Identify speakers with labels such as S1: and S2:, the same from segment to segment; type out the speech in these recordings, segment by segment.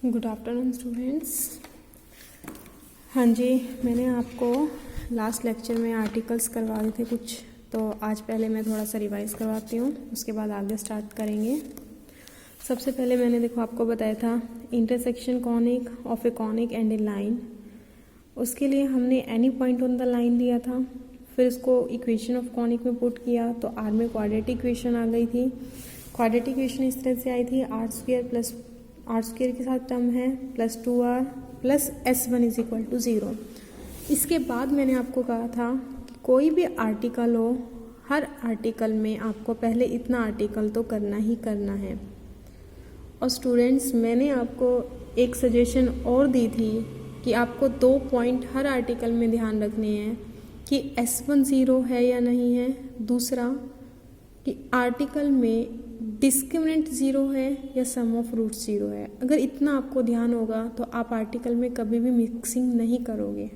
S1: Good afternoon students. हाँ जी, मैंने आपको लास्ट लेक्चर में आर्टिकल्स करवाए थे कुछ, तो आज पहले मैं थोड़ा सा रिवाइज करवाती हूँ, उसके बाद आगे स्टार्ट करेंगे। सबसे पहले मैंने देखो आपको बताया था intersection conic of a conic and A line. उसके लिए हमने any point on the line लिया था, फिर इसको इक्वेशन ऑफ कॉनिक में पुट किया तो आर में क्वाड्रेटिक इक्वेशन आ गई थी। क्वाड्रेटिक इक्वेशन इस तरह से आई थी, आर स्क्वायर के साथ टर्म है plus 2r plus s1 is equal to 0। इसके बाद मैंने आपको कहा था कि कोई भी आर्टिकल हो, हर आर्टिकल में आपको पहले इतना आर्टिकल तो करना ही करना है। और स्टूडेंट्स, मैंने आपको एक सजेशन और दी थी कि आपको 2 पॉइंट हर आर्टिकल में ध्यान रखने हैं कि s1 0 है या नहीं है, दूसरा कि आर्टिकल में डिस्क्रिमिनेंट 0 है या सम ऑफ रूट्स 0 है। अगर इतना आपको ध्यान होगा तो आप आर्टिकल में कभी भी मिक्सिंग नहीं करोगे।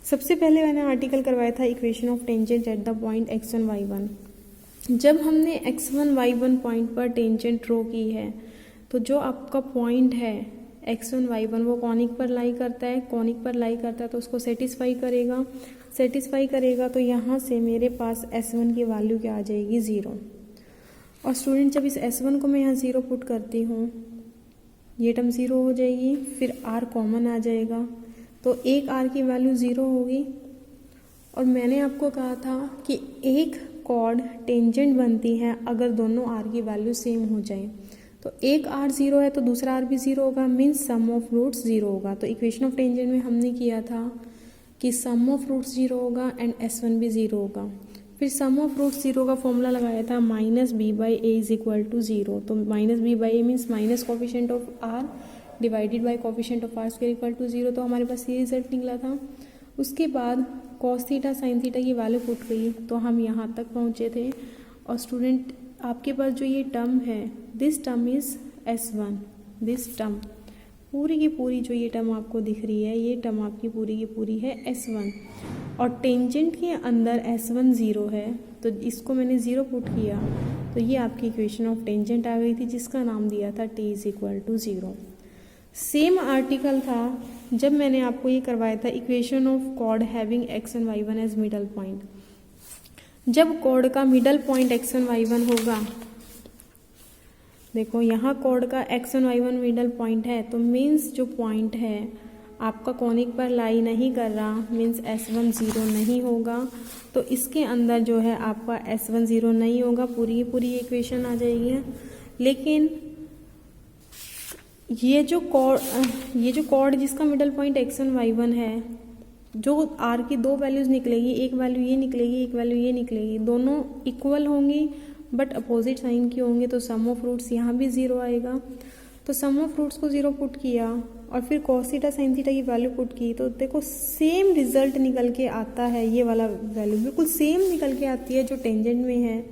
S1: सबसे पहले मैंने आर्टिकल करवाया था equation of tangent at the point x1 y1। जब हमने x1 y1 पॉइंट पर टेंजेंट ड्रॉ की है तो जो आपका पॉइंट है x1 y1 वो कॉनिक पर लाई करता है, कॉनिक पर लाई करता है तो उसको सेटिस्फाई करेगा तो यहाँ से मेरे पास s1 की वैल्यू क्या आ जाएगी, 0। और स्टूडेंट, जब इस s1 को मैं यहाँ 0 पुट करती हूँ, ये टर्म 0 हो जाएगी, फिर r कॉमन आ जाएगा तो एक r की वैल्यू 0 होगी। और मैंने आपको कहा था कि एक कॉर्ड टेंजेंट बनती है अगर दोनों r की वैल्यू सेम हो जाए। तो एक r 0 है तो दूसरा r भी 0 होगा, मीन्स सम ऑफ रूट्स 0 होगा। तो इक्वेशन ऑफ टेंजेंट में हमने किया था कि सम ऑफ रूट्स 0 होगा एंड s1 भी 0 होगा। फिर सम ऑफ रूट 0 का फॉर्मूला लगाया था -b/a इज इक्वल टू 0। तो -b/a means minus coefficient of r divided by coefficient of r square equal to 0। तो हमारे पास ये रिजल्ट निकला था। उसके बाद cos थीटा sin थीटा की वैल्यू पुट गई तो हम यहाँ तक पहुँचे थे। और स्टूडेंट, आपके पास जो ये टर्म है, this term is s1, this term पूरी की पूरी जो ये टर्म आपको दिख रही है, ये टर्म आपकी पूरी की पूरी है s1। और टेंजेंट के अंदर s1 0 है तो इसको मैंने 0 पुट किया तो ये आपकी इक्वेशन ऑफ टेंजेंट आ गई थी, जिसका नाम दिया था t is equal to 0। Same article था जब मैंने आपको ये करवाया था equation of chord having x1 y1 as middle point. जब कॉर्ड का मिडल पॉइंट x1 y1 होगा, देखो यहाँ कॉर्ड का x1 y1 मिडल पॉइंट है तो मीन्स जो पॉइंट है आपका कॉनिक पर लाई नहीं कर रहा, मीन्स s1 0 नहीं होगा। तो इसके अंदर जो है आपका s1 0 नहीं होगा, पूरी की पूरी इक्वेशन आ जाएगी। लेकिन ये जो कॉर्ड जिसका मिडल पॉइंट x1 y1 है, जो r की 2 वैल्यूज निकलेगी, एक वैल्यू ये निकलेगी, एक वैल्यू ये निकलेगी, दोनों इक्वल होंगी बट अपोजिट साइन की होंगी तो सम ऑफ रूट्स यहाँ भी 0 आएगा। तो सम ऑफ रूट्स को 0 पुट किया और फिर cos थीटा sin थीटा की वैल्यू पुट की तो देखो सेम रिजल्ट निकल के आता है। ये वाला वैल्यू बिल्कुल सेम निकल के आती है जो टेंजेंट में है,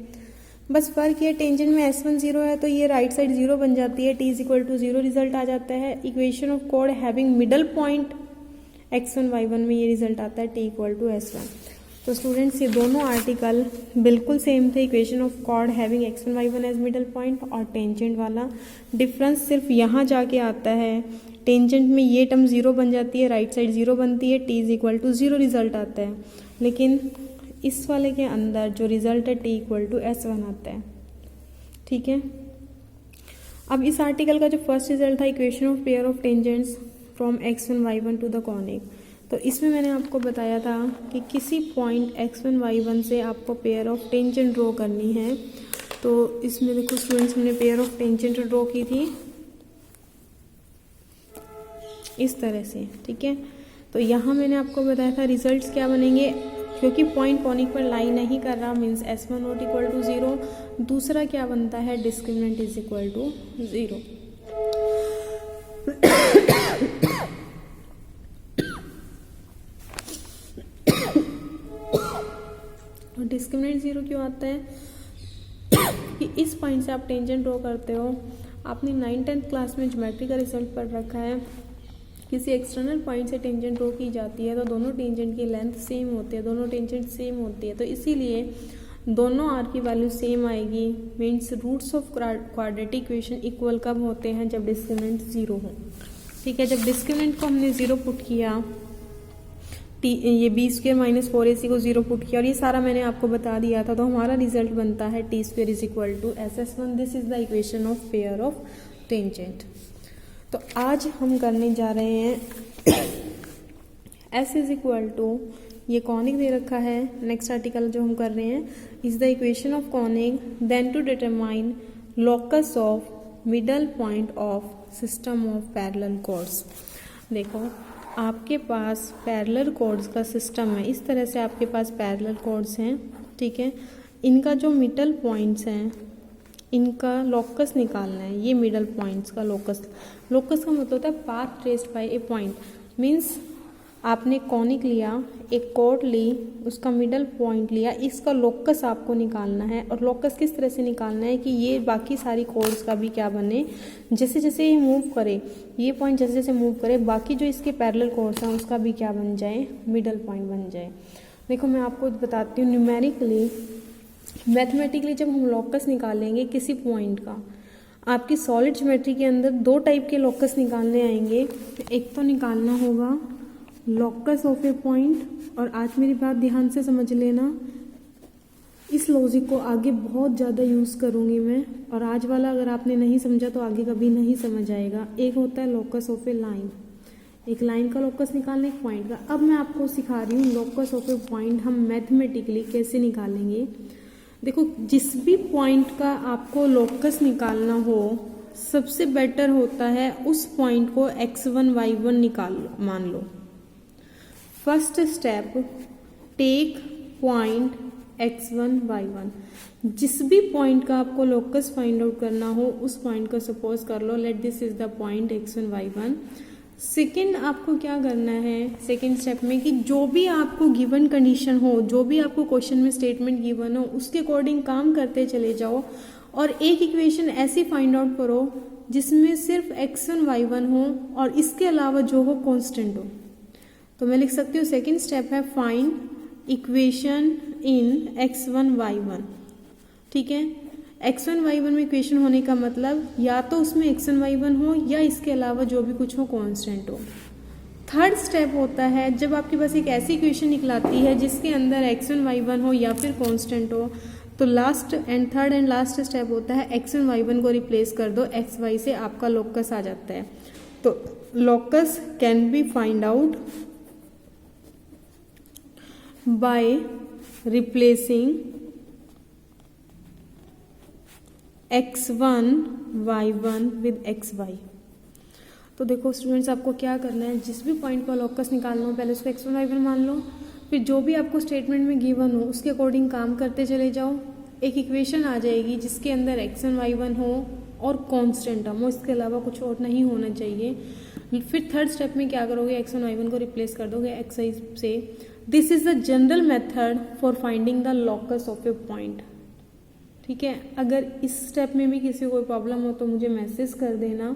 S1: बस फर्क ये टेंजेंट में s1 0 है तो ये राइट साइड 0 बन जाती है, t is equal to 0 result आ जाता है। Equation of chord having middle point x1 y1 में ये रिजल्ट आता है t इक्वल टू s1। तो स्टूडेंट्स, ये दोनों आर्टिकल बिल्कुल सेम थे, equation of chord having x1 y1 as middle point और टेंजेंट वाला। डिफरेंस सिर्फ यहाँ जाके आता है, टेंजेंट में ये टर्म 0 बन जाती है, राइट साइड 0 बनती है, t is equal to 0 result आता है। लेकिन इस वाले के अंदर जो रिजल्ट है t इक्वल टू s1 आता है। ठीक है, अब इस आर्टिकल का जो फर्स्ट रिजल्ट था equation of pair of tangents from x1 y1 to the conic, तो इसमें मैंने आपको बताया था कि किसी पॉइंट x1 y1 से आपको पेयर ऑफ टेंजेंट ड्रॉ करनी है। तो इसमें देखो स्टूडेंट्स, हमने पेयर ऑफ टेंजेंट ड्रॉ की थी इस तरह से। ठीक है, तो यहाँ मैंने आपको बताया था रिजल्ट्स क्या बनेंगे, क्योंकि पॉइंट कॉनिक पर लाई नहीं कर रहा means s1 not equal to 0। दूसरा क्या बनता है, डिस्क्रिमिनेंट इज इक्वल टू 0। और डिस्क्रिमिनेंट 0 क्यों आता है कि इस पॉइंट से आप टेंजेंट ड्रॉ करते हो। आपने 9th-10th क्लास में ज्योमेट्री का रिजल्ट पढ़ रखा है, किसी एक्सटर्नल पॉइंट से टेंजेंट ड्रॉ की जाती है तो दोनों टेंजेंट की लेंथ सेम होती है, दोनों टेंजेंट सेम होती है। तो इसीलिए दोनों आर की वैल्यू सेम आएगी, means roots of quadratic equation equal कब होते हैं, जब डिस्क्रिमिनेंट 0 हो। ठीक है, जब डिस्क्रिमिनेंट को हमने 0 पुट किया, ये b² - 4ac को 0 पुट किया और ये सारा मैंने आपको बता दिया था, तो हमारा रिजल्ट बनता है t² = SS1। This is the equation of pair of tangent. तो आज हम करने जा रहे हैं S = ये कॉनिक दे रखा है। नेक्स्ट आर्टिकल जो हम कर रहे हैं, is the equation of conic, then to determine locus of middle point of system of parallel chords. देखो आपके पास पैरेलल कॉर्ड्स का सिस्टम है, इस तरह से आपके पास पैरेलल कॉर्ड्स हैं। ठीक है, इनका जो मिडल पॉइंट्स हैं, इनका लोकस निकालना है। ये मिडल पॉइंट्स का लोकस का मतलब होता है पाथ ट्रेस्ड बाय ए पॉइंट। मीन्स आपने कॉनिक लिया, एक कॉर्ड ली, उसका मिडल पॉइंट लिया, इसका लोकस आपको निकालना है। और लोकस किस तरह से निकालना है कि ये बाकी सारी कॉर्ड्स का भी क्या बने, जैसे जैसे ये मूव करे, ये पॉइंट जैसे जैसे मूव करे, बाकी जो इसके पैरेलल कॉर्ड्स हैं उसका भी क्या बन जाए, मिडल पॉइंट बन जाए। देखो मैं आपको बताती हूँ, न्यूमेरिकली मैथमेटिकली जब हम लोकस निकालेंगे किसी पॉइंट का, आपकी सॉलिड ज्योमेट्री के अंदर 2 टाइप के लोकस निकालने आएंगे। एक तो निकालना होगा लोकस ऑफ ए पॉइंट, और आज मेरी बात ध्यान से समझ लेना, इस लॉजिक को आगे बहुत ज़्यादा यूज़ करूँगी मैं, और आज वाला अगर आपने नहीं समझा तो आगे कभी नहीं समझ आएगा। एक होता है लोकस ऑफ ए लाइन, एक लाइन का लोकस निकालना, एक पॉइंट का। अब मैं आपको सिखा रही हूँ लोकस ऑफ ए पॉइंट हम मैथमेटिकली कैसे निकालेंगे। देखो जिस भी पॉइंट का आपको लोकस निकालना हो, सबसे बेटर होता है उस पॉइंट को x1 y1 निकाल लो, मान लो। First step, take point x1 y1। जिस भी पॉइंट का आपको लोकस फाइंड आउट करना हो, उस पॉइंट को सपोज कर लो let this is the point x1 y1। Second आपको क्या करना है सेकेंड स्टेप में, कि जो भी आपको गिवन कंडीशन हो, जो भी आपको क्वेश्चन में स्टेटमेंट गिवन हो, उसके अकॉर्डिंग काम करते चले जाओ और एक इक्वेशन ऐसी फाइंड आउट करो जिसमें सिर्फ x1 y1 हो और इसके अलावा जो हो कांस्टेंट हो। तो मैं लिख सकती हूँ सेकेंड स्टेप है find equation in x1 y1। ठीक है, x1 y1 में इक्वेशन होने का मतलब या तो उसमें x1 y1 हो या इसके अलावा जो भी कुछ हो कांस्टेंट हो। थर्ड स्टेप होता है जब आपके पास एक ऐसी इक्वेशन निकलाती है जिसके अंदर x1 y1 हो या फिर कांस्टेंट हो, तो थर्ड एंड लास्ट स्टेप होता है x1 y1 को रिप्लेस कर दो xy से, आपका लोकस आ जाता है। तो locus can be find out by replacing x1 y1 with xy। तो देखो स्टूडेंट्स, आपको क्या करना है, जिस भी पॉइंट का लोकस निकालना हो पहले उसको x1 y1 मान लो, फिर जो भी आपको स्टेटमेंट में गिवन हो उसके अकॉर्डिंग काम करते चले जाओ। एक इक्वेशन आ जाएगी जिसके अंदर x1 y1 हो और कांस्टेंट हो, इसके अलावा कुछ और नहीं होना चाहिए। फिर थर्ड स्टेप में क्या करोगे, x1 y1 को रिप्लेस कर दोगे xy से। This is the general method for finding the locus of A point. ठीक है, अगर इस स्टेप में भी किसी को कोई प्रॉब्लम हो तो मुझे मैसेज कर देना।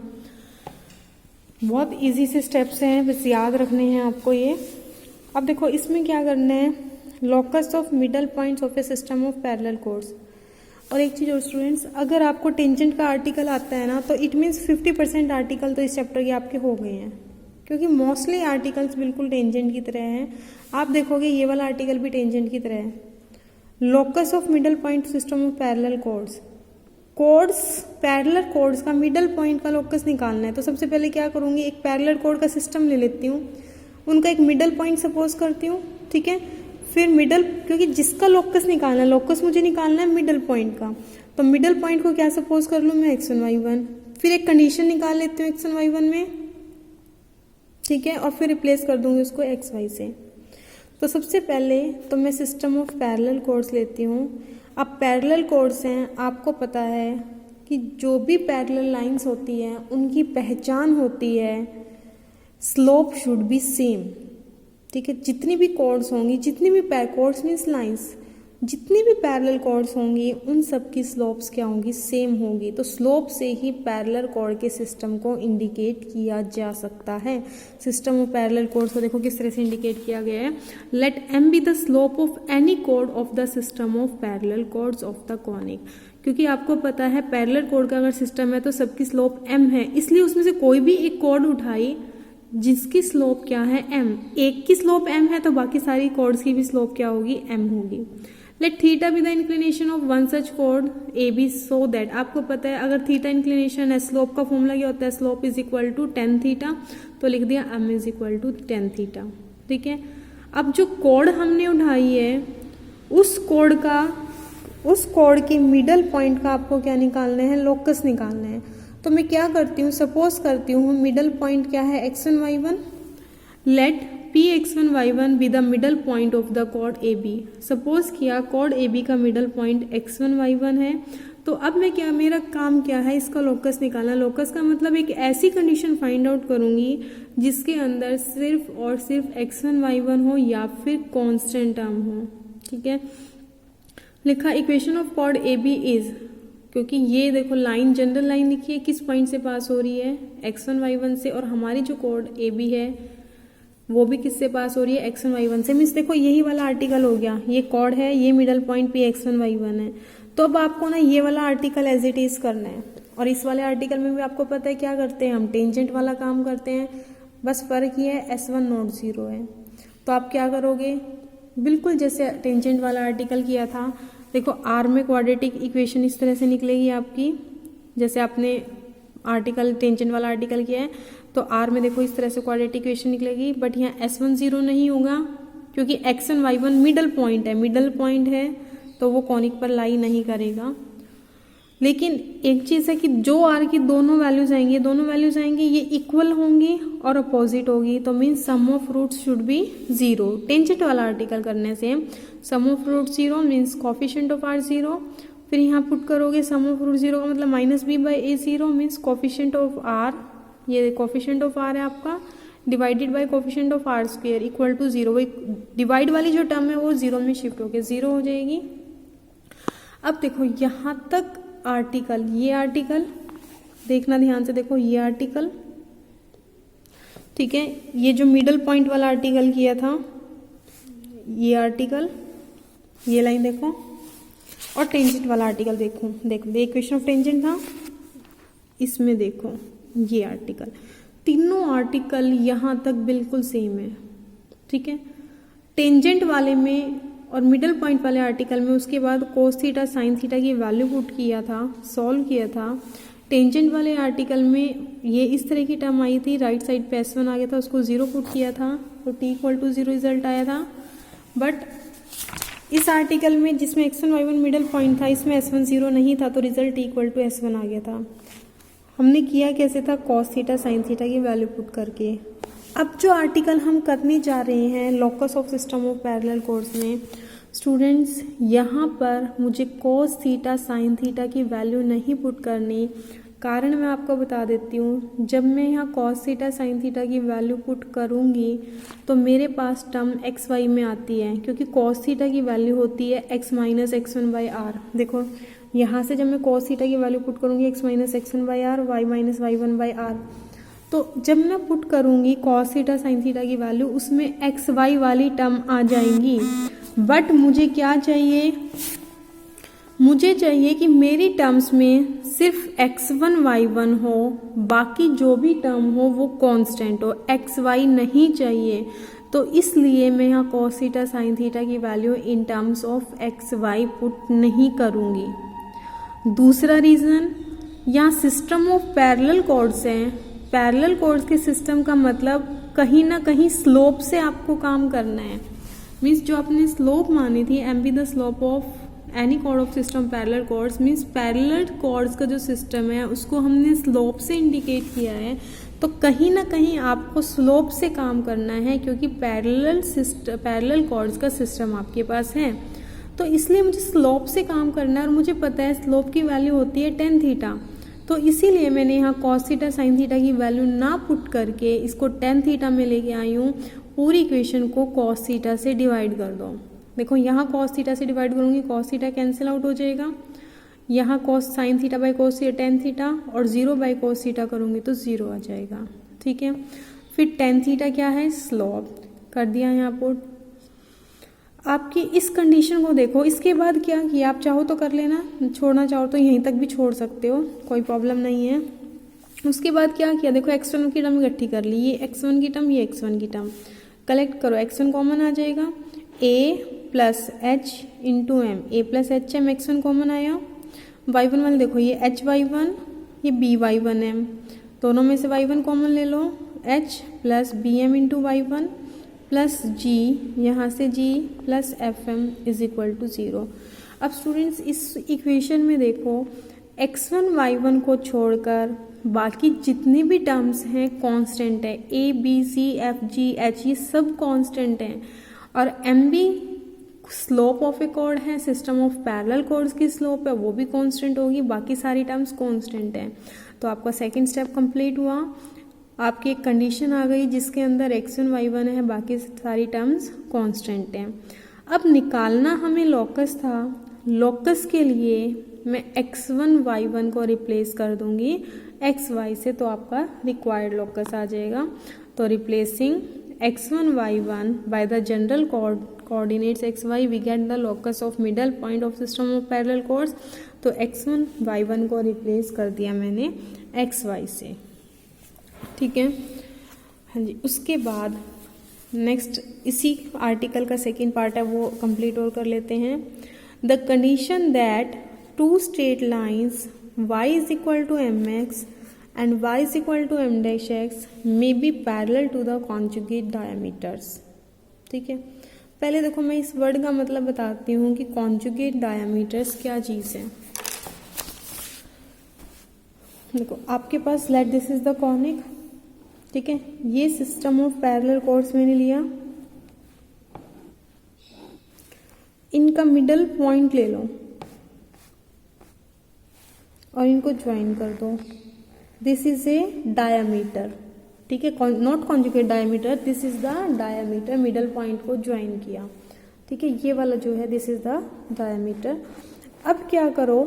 S1: बहुत इजी से स्टेप्स हैं, बस याद रखने हैं आपको ये। अब देखो इसमें क्या करना है, locus of middle points of a system of parallel chords. और एक चीज़ और स्टूडेंट्स, अगर आपको टेंजेंट का आर्टिकल आता है ना, तो इट मीन्स 50% आर्टिकल तो इस चैप्टर के आपके हो गए हैं, क्योंकि मोस्टली आर्टिकल्स बिल्कुल टेंजेंट की तरह हैं। आप देखोगे ये वाला आर्टिकल भी टेंजेंट की तरह है। Locus of middle point system of parallel chords, parallel chords का मिडल पॉइंट का लोकस निकालना है। तो सबसे पहले क्या करूँगी, एक पैरेलल कॉर्ड का सिस्टम ले लेती हूँ, उनका एक मिडल पॉइंट सपोज करती हूँ। ठीक है, फिर मिडल, क्योंकि जिसका लोकस निकालना है, लोकस मुझे निकालना है मिडल पॉइंट का, तो मिडल पॉइंट को क्या सपोज कर लूँ मैं, x1 y1। फिर एक कंडीशन निकाल लेती हूँ x1 y1 में, ठीक है, और फिर रिप्लेस कर दूंगी उसको xy से। तो सबसे पहले तो मैं सिस्टम ऑफ पैरेलल कॉर्ड्स लेती हूँ। अब पैरेलल कॉर्ड्स हैं, आपको पता है कि जो भी पैरेलल लाइंस होती हैं उनकी पहचान होती है स्लोप शुड बी सेम। ठीक है, जितनी भी कॉर्ड्स होंगी, जितनी भी कॉर्ड्स मीन्स लाइंस, जितनी भी पैरेलल कॉर्ड्स होंगी उन सब की स्लोप्स क्या होंगी, सेम होगी। तो स्लोप से ही पैरेलल कॉर्ड के सिस्टम को इंडिकेट किया जा सकता है। सिस्टम ऑफ पैरेलल कॉर्ड्स को देखो किस तरह से इंडिकेट किया गया है। Let m be the slope of any chord of the system of parallel chords of the conic. क्योंकि आपको पता है पैरेलल कॉर्ड का अगर सिस्टम है तो सबकी स्लोप m है, इसलिए उसमें से कोई भी एक कॉर्ड उठाई जिसकी स्लोप क्या है m, एक की स्लोप m है तो बाकी सारी कॉर्ड्स की भी स्लोप क्या होगी, m होगी। Let theta be the inclination of one such chord A B so that, आपको पता है अगर थीटा इंक्लिनेशन है, स्लोप का फॉर्मूला क्या होता है, slope is equal to tan theta, तो लिख दिया m is equal to tan theta. ठीक है, अब जो कॉर्ड हमने उठाई है उस कॉर्ड की मिडल पॉइंट का आपको क्या निकालना है, लोकस निकालना है। तो मैं क्या करती हूँ, सपोज करती हूँ मिडल पॉइंट क्या है, x1 y1। Let px1 y1 be the middle point of the chord A B. Suppose किया कॉर्ड ए बी का मिडल पॉइंट x1 y1 है, तो अब मैं क्या, मेरा काम क्या है, इसका लोकस निकालना। लोकस का मतलब एक ऐसी कंडीशन फाइंड आउट करूंगी जिसके अंदर सिर्फ और सिर्फ x1 y1 हो या फिर कांस्टेंट टर्म हो। ठीक है, लिखा equation of chord A B is, क्योंकि ये देखो लाइन जनरल लाइन लिखी है, किस पॉइंट से पास हो रही है, x1 y1 से, और हमारी जो कॉर्ड ए बी है वो भी किससे पास हो रही है, x1 y1 से। मीन्स देखो यही वाला आर्टिकल हो गया, ये कॉर्ड है, ये मिडल पॉइंट पे x1 y1 है। तो अब आपको ना ये वाला आर्टिकल एज इट इज करना है, और इस वाले आर्टिकल में भी आपको पता है क्या करते हैं, हम टेंजेंट वाला काम करते हैं, बस फर्क ये है s1 नॉट जीरो है। तो आप क्या करोगे, बिल्कुल जैसे टेंजेंट वाला आर्टिकल किया था। देखो आर में क्वाड्रेटिक इक्वेशन इस तरह से निकलेगी आपकी, जैसे आपने आर्टिकल टेंजेंट वाला आर्टिकल किया है, तो आर में देखो इस तरह से क्वाड्रेटिक इक्वेशन निकलेगी। बट यहाँ s1 जीरो नहीं होगा क्योंकि x1 y1 मिडल पॉइंट है तो वो कॉनिक पर लाई नहीं करेगा। लेकिन एक चीज़ है कि जो आर की दोनों वैल्यूज आएंगी ये इक्वल होंगी और अपोजिट होगी, तो mean sum of roots should be zero. Tangent वाला आर्टिकल करने से sum of root zero means coefficient of r zero, फिर यहाँ पुट करोगे सम ऑफ रूट जीरो का मतलब minus b by a zero means coefficient of r, ये coefficient of r है आपका, divided by coefficient of r square equal to zero. वही divide वाली जो टर्म है वो जीरो में शिफ्ट होकर जीरो हो जाएगी। अब देखो यहाँ तक आर्टिकल, ये आर्टिकल देखना ध्यान से, देखो ये आर्टिकल, ठीक है, ये जो मिडल पॉइंट वाला आर्टिकल किया था ये आर्टिकल, ये लाइन देखो, और टेंजेंट वाला आर्टिकल देखो, इक्वेशन ऑफ टेंजेंट था, इसमें देखो ये आर्टिकल, तीनों आर्टिकल यहाँ तक बिल्कुल सेम है। ठीक है, टेंजेंट वाले में और मिडल पॉइंट वाले आर्टिकल में उसके बाद कोस थीटा साइन थीटा की वैल्यू पुट किया था, सॉल्व किया था। टेंजेंट वाले आर्टिकल में ये इस तरह की टर्म आई थी, राइट साइड पे s1 आ गया था, उसको जीरो पुट किया था तो t equal to zero result आया था। बट इस आर्टिकल में जिसमें x1 y1 मिडल पॉइंट था, इसमें s1 जीरो नहीं था तो result t equal to s1 आ गया था। हमने किया कैसे था, कॉस थीटा साइन थीटा की वैल्यू पुट करके। अब जो आर्टिकल हम करने जा रहे हैं locus of system of parallel chords में, स्टूडेंट्स यहाँ पर मुझे कॉस थीटा साइन थीटा की वैल्यू नहीं पुट करनी। कारण मैं आपको बता देती हूँ, जब मैं यहाँ कॉस थीटा साइन थीटा की वैल्यू पुट करूँगी तो मेरे पास टर्म एक्स वाई में आती है, क्योंकि कॉस थीटा की वैल्यू होती है x minus x1 by are. देखो यहाँ से जब मैं कॉस थीटा की वैल्यू पुट करूँगी x minus x1 by r, y minus y1 by r, तो जब मैं पुट करूँगी कॉस थीटा साइन थीटा की वैल्यू, उसमें एक्स वाई वाली टर्म आ जाएंगी। बट मुझे क्या चाहिए, मुझे चाहिए कि मेरी टर्म्स में सिर्फ x1 y1 हो, बाकी जो भी टर्म हो वो कांस्टेंट हो, एक्स वाई नहीं चाहिए। तो इसलिए मैं यहाँ कॉस थीटा साइन थीटा की value in terms of x y put नहीं करूँगी। दूसरा रीज़न, यहाँ सिस्टम ऑफ पैरेलल कॉर्ड्स हैं। पैरेलल कॉर्ड्स के सिस्टम का मतलब कहीं ना कहीं स्लोप से आपको काम करना है। मीन्स जो आपने स्लोप मानी थी, m be the slope of any chord of system parallel chords, means parallel chords का जो सिस्टम है उसको हमने स्लोप से इंडिकेट किया है। तो कहीं ना कहीं आपको स्लोप से काम करना है, क्योंकि पैरेलल कॉर्ड्स का सिस्टम आपके पास है, तो इसलिए मुझे स्लोप से काम करना है। और मुझे पता है स्लोप की वैल्यू होती है टेन थीटा, तो इसीलिए मैंने यहाँ कॉस थीटा साइन थीटा की वैल्यू ना पुट करके इसको टेन थीटा में लेके आई हूँ। पूरी इक्वेशन को कॉस थीटा से डिवाइड कर दो, देखो यहाँ cos थीटा से डिवाइड करूँगी, cos थीटा कैंसिल आउट हो जाएगा, यहाँ cos sine theta by cos tan theta, और 0 बाई cos थीटा करूँगी तो 0 आ जाएगा। ठीक है, फिर टेन थीटा क्या है, स्लोप कर दिया यहाँ पुट। आपकी इस कंडीशन को देखो, इसके बाद क्या किया, आप चाहो तो कर लेना, छोड़ना चाहो तो यहीं तक भी छोड़ सकते हो, कोई प्रॉब्लम नहीं है। उसके बाद क्या किया, देखो x1 की टर्म इकट्ठी कर ली, ये x1 की टर्म, ये x1 की टर्म कलेक्ट करो, x1 कॉमन आ जाएगा, a plus h into m, a plus H m, x1 common आया। y1 वाले देखो, ये एच y1, ये बी y1 एम, दोनों में से y1 कॉमन ले लो, h plus B M into y1 plus g, यहाँ से g plus f m is equal to 0। अब स्टूडेंट्स इस इक्वेशन में देखो, x1 y1 को छोड़कर बाकी जितने भी टर्म्स हैं कांस्टेंट है, a b c f g h ये सब कांस्टेंट हैं, और m भी स्लोप ऑफ ए कॉर्ड है, सिस्टम ऑफ पैरेलल कॉर्ड्स की स्लोप है वो भी कांस्टेंट होगी, बाकी सारी टर्म्स कांस्टेंट हैं। तो आपका सेकंड स्टेप कंप्लीट हुआ, आपकी एक कंडीशन आ गई जिसके अंदर x1 y1 है, बाकी सारी टर्म्स कांस्टेंट हैं। अब निकालना हमें लॉकस था, लॉकस के लिए मैं x1 y1 को रिप्लेस कर दूंगी x y से, तो आपका रिक्वायर्ड लॉकस आ जाएगा। तो replacing x1 y1 by the general coordinates x y we get the locus of middle point of system of parallel chords. तो x1 y1 को रिप्लेस कर दिया मैंने x y से। ठीक है, हाँ जी। उसके बाद नेक्स्ट इसी आर्टिकल का सेकेंड पार्ट है वो कंप्लीट और कर लेते हैं। The condition that two straight lines y is equal to M x and y is equal to M dash x may be parallel to the conjugate diameters. ठीक है, पहले देखो मैं इस वर्ड का मतलब बताती हूँ कि कॉन्जुगेट डायमीटर्स क्या चीज़ है। देखो आपके पास let this is the conic, ठीक है, ये सिस्टम ऑफ पैरेलल कॉर्ड्स मैंने लिया, इनका मिडल पॉइंट ले लो और इनको ज्वाइन कर दो। दिस इज ए डायामीटर, ठीक है, not conjugate diameter, this is the diameter, middle point को ज्वाइन किया। ठीक है, ये वाला जो है दिस इज द डायमीटर। अब क्या करो,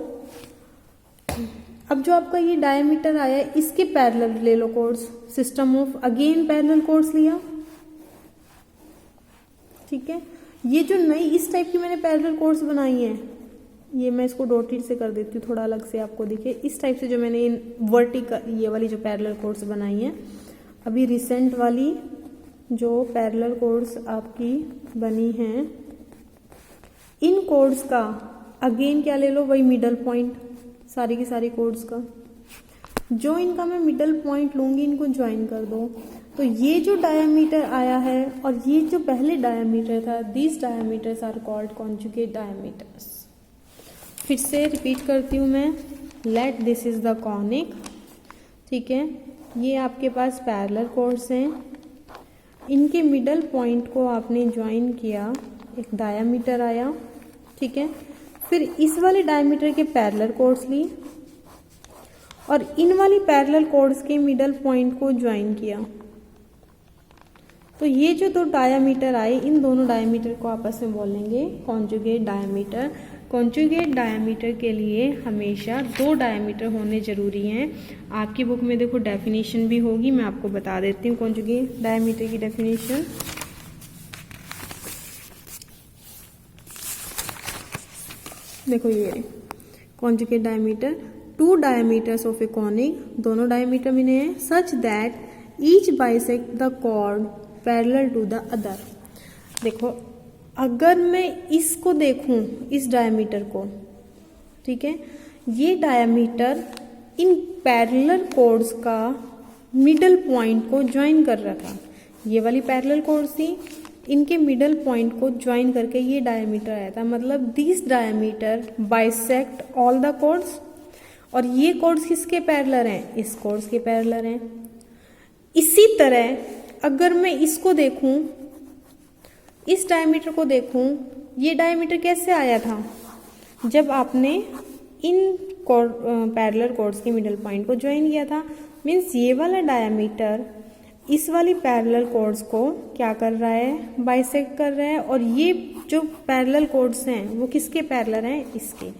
S1: अब जो आपका ये डायमीटर आया है इसके पैरेलल ले लो chords, system of again parallel chords लिया। ठीक है, ये जो नई इस टाइप की मैंने पैरेलल कोर्स बनाई है, ये मैं इसको डॉटेड से कर देती हूँ थोड़ा अलग से आपको दिखे। इस टाइप से जो मैंने वर्टिकल ये वाली जो पैरेलल कोर्स बनाई है, अभी रिसेंट वाली जो पैरेलल कोर्स आपकी बनी हैं, इन कोर्स का अगेन क्या ले लो, वही मिडल पॉइंट, सारी की सारी कोर्स का जो इनका मैं मिडल पॉइंट लूंगी, इनको ज्वाइन कर दो। तो ये जो डायमीटर आया है और ये जो पहले डायमीटर था, these diameters are called conjugate diameters. फिर से रिपीट करती हूँ मैं, let this is the conic. ठीक है, ये आपके पास पैरेलल कोर्स हैं, इनके मिडल पॉइंट को आपने ज्वाइन किया, एक डायमीटर आया। ठीक है, फिर इस वाले डायमीटर के पैरेलल कोर्स ली और इन वाली पैरेलल कोर्स के मिडल पॉइंट को ज्वाइन किया। तो ये जो दो डायमीटर आए, इन दोनों डायमीटर को आपस में बोलेंगे कॉन्जुगेट डायमीटर। कॉन्जुगेट डायमीटर के लिए हमेशा दो डायमीटर होने जरूरी हैं। आपकी बुक में देखो डेफिनेशन भी होगी, मैं आपको बता देती हूँ कॉन्जुगेट डायमीटर की डेफिनेशन। देखो ये conjugate diameter, two diameters of a conic, दोनों डायमीटर मिले हैं, such that each bisect the chord parallel to the other. देखो अगर मैं इसको देखूं, इस डायमीटर को, ठीक है, ये डायमीटर इन पैरेलल कॉर्ड्स का मिडल पॉइंट को ज्वाइन कर रहा था। ये वाली पैरेलल कॉर्ड्स थी, इनके मिडल पॉइंट को ज्वाइन करके ये डायमीटर आया था। मतलब this diameter bisect all the chords, और ये कॉर्ड्स किसके पैरेलल हैं, इस कॉर्ड्स के पैरेलल हैं। इसी तरह अगर मैं इसको देखूं, इस डायमीटर को देखूं, ये डायमीटर कैसे आया था, जब आपने इन पैरेलल कॉर्ड्स के मिडल पॉइंट को ज्वाइन किया था। मीन्स ये वाला डायमीटर इस वाली पैरेलल कॉर्ड्स को क्या कर रहा है, बाइसेक्ट कर रहा है। और ये जो पैरेलल कॉर्ड्स हैं वो किसके पैरेलल हैं, इसके।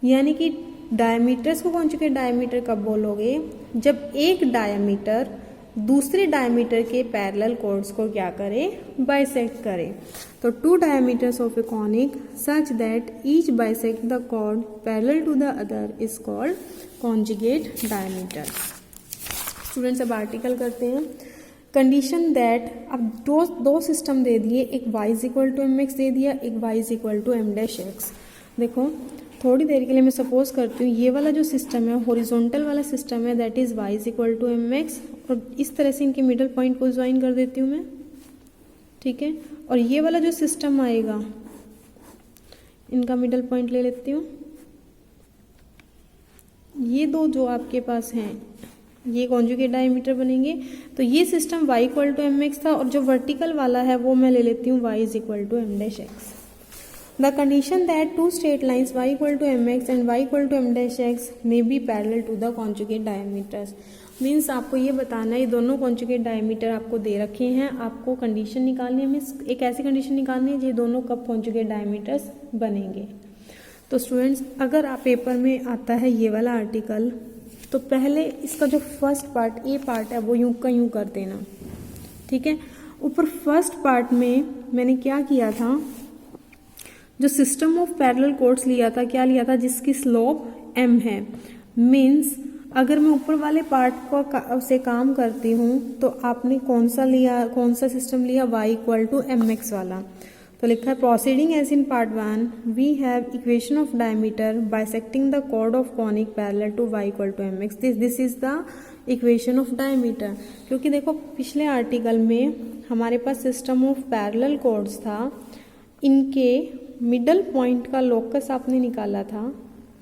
S1: यानी कि डायमीटर्स को कॉन्जुगेट डायमीटर कब बोलोगे, जब एक डायमीटर दूसरे डायमीटर के पैरेलल कॉर्ड्स को क्या करे, बाइसेक्ट करे। तो two diameters of a conic such that each bisect the chord parallel to the other is called conjugate diameter. Students अब आर्टिकल करते हैं। कंडीशन दैट, अब दो सिस्टम दे दिए, एक y is equal to M X दे दिया, एक y is equal to M dash X. देखो थोड़ी देर के लिए मैं सपोज करती हूँ ये वाला जो सिस्टम है हॉरिजॉन्टल वाला सिस्टम है, that is y is equal to M x, और इस तरह से इनके मिडल पॉइंट को ज्वाइन कर देती हूँ मैं, ठीक है। और ये वाला जो सिस्टम आएगा इनका मिडल पॉइंट ले लेती हूँ। ये दो जो आपके पास हैं ये कॉन्जुगेट डायमीटर बनेंगे। तो ये system y equal to M x था, और जो वर्टिकल वाला है वो मैं ले लेती हूँ y is equal to M dash x. The condition that two straight lines y equal to mx and y equal to m dash x may be parallel to the conjugate diameters means आपको ये बताना है ये दोनों conjugate diameter आपको दे रखे हैं, आपको कंडीशन निकालनी है, मीन्स एक ऐसी कंडीशन निकालनी है ये दोनों कब conjugate diameters बनेंगे। तो स्टूडेंट्स अगर आप पेपर में आता है ये वाला आर्टिकल तो पहले इसका जो फर्स्ट पार्ट ए पार्ट है वो यूं का यूं कर देना, ठीक है। ऊपर फर्स्ट पार्ट में मैंने क्या किया था, जो सिस्टम ऑफ पैरेलल कॉर्ड्स लिया था, क्या लिया था, जिसकी स्लोप m है। मीन्स अगर मैं ऊपर वाले पार्ट को से काम करती हूँ तो आपने कौन सा लिया, कौन सा सिस्टम लिया, y equal to M X वाला। तो लिखा है proceeding as in part 1 we have equation of diameter bisecting the chord of conic parallel to y equal to M X, this is the equation of diameter. क्योंकि देखो पिछले article में हमारे पास सिस्टम ऑफ पैरेलल कॉर्ड्स था, इनके middle point का locus आपने निकाला था,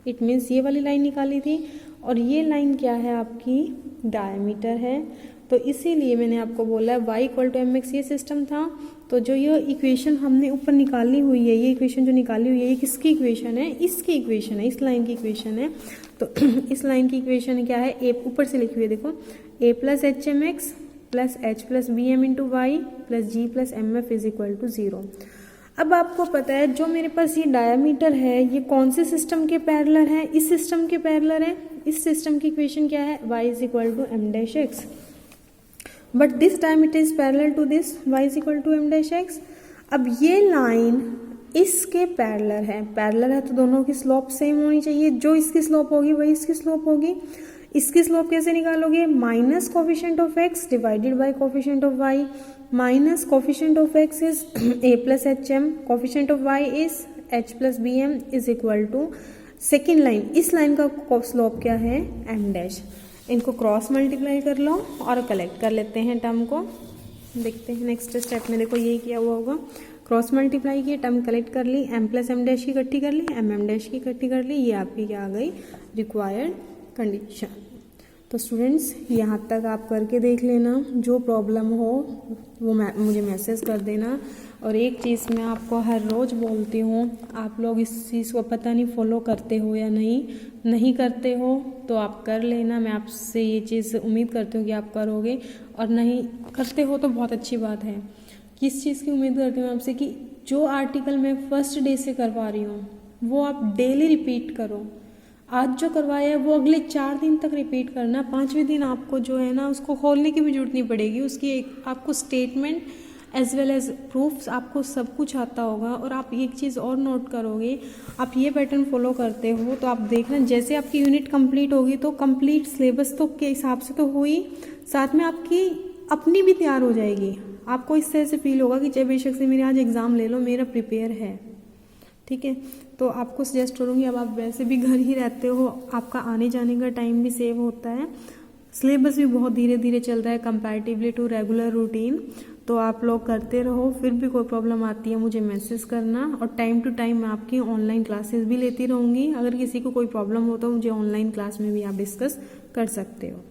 S1: इट मीन्स ये वाली लाइन निकाली थी, और ये लाइन क्या है आपकी, डायमीटर है। तो इसीलिए मैंने आपको बोला है y equal to M X ये सिस्टम था। तो जो ये इक्वेशन हमने ऊपर निकाली हुई है, ये इक्वेशन जो निकाली हुई है ये किसकी इक्वेशन है, इसकी इक्वेशन है, इस लाइन की इक्वेशन है। तो इस लाइन की इक्वेशन क्या है, ए ऊपर से लिखी हुई है देखो, a plus H M X plus H plus B M into Y plus G plus M F is equal to 0। अब आपको पता है जो मेरे पास ये डायमीटर है ये कौन से सिस्टम के पैरेलल है, इस सिस्टम के पैरेलल है। इस सिस्टम की इक्वेशन क्या है, y is equal to M dash X, but this diameter is parallel to this y is equal to M dash X. अब ये लाइन इसके पैरेलल है तो दोनों की स्लोप सेम होनी चाहिए, जो इसकी स्लोप होगी वही इसकी स्लोप होगी। इसकी स्लोप कैसे निकालोगे, minus coefficient of x divided by coefficient of y, minus coefficient of x is a plus H M, coefficient of y is h plus B M is equal to second line, इस line का slope क्या है, m dash. इनको cross multiply कर लो और collect कर लेते हैं टर्म को, देखते हैं नेक्स्ट स्टेप में। देखो यही किया हुआ होगा, क्रॉस मल्टीप्लाई किए, टर्म कलेक्ट कर ली, m प्लस एम डैश की इकट्ठी कर ली, m डैश की इकट्ठी कर ली, ये आपकी क्या आ गई, रिक्वायर्ड कंडीशन। तो स्टूडेंट्स यहाँ तक आप करके देख लेना, जो प्रॉब्लम हो वो मुझे मैसेज कर देना। और एक चीज़ मैं आपको हर रोज़ बोलती हूँ, आप लोग इस चीज़ को पता नहीं फॉलो करते हो या नहीं करते हो तो आप कर लेना। मैं आपसे ये चीज़ उम्मीद करती हूँ कि आप करोगे, और नहीं करते हो तो बहुत अच्छी बात है। किस चीज़ की उम्मीद करती हूँ आपसे, कि जो आर्टिकल मैं फर्स्ट डे से करवा रही हूँ वो आप डेली रिपीट करो। आज जो करवाया है वो अगले 4 दिन तक रिपीट करना, 5वें दिन आपको जो है ना उसको खोलने की भी जरूरत नहीं पड़ेगी, उसकी एक आपको statement as well as proofs आपको सब कुछ आता होगा। और आप एक चीज़ और नोट करोगे, आप ये पैटर्न फॉलो करते हो तो आप देखना जैसे आपकी यूनिट कंप्लीट होगी तो कंप्लीट सिलेबस तो के हिसाब से तो हुई, साथ में आपकी अपनी भी तैयार हो जाएगी। आपको इस तरह से फील होगा कि चाहे बेशक से मेरे आज एग्ज़ाम ले लो, मेरा प्रिपेयर है, ठीक है। तो आपको सजेस्ट करूँगी, अब आप वैसे भी घर ही रहते हो, आपका आने जाने का टाइम भी सेव होता है, सिलेबस भी बहुत धीरे धीरे चल रहा है कंपैरेटिवली टू रेगुलर रूटीन। तो आप लोग करते रहो, फिर भी कोई प्रॉब्लम आती है मुझे मैसेज करना, और टाइम टू टाइम मैं आपकी ऑनलाइन क्लासेस भी लेती रहूँगी। अगर किसी को कोई प्रॉब्लम हो तो मुझे ऑनलाइन क्लास में भी आप डिस्कस कर सकते हो।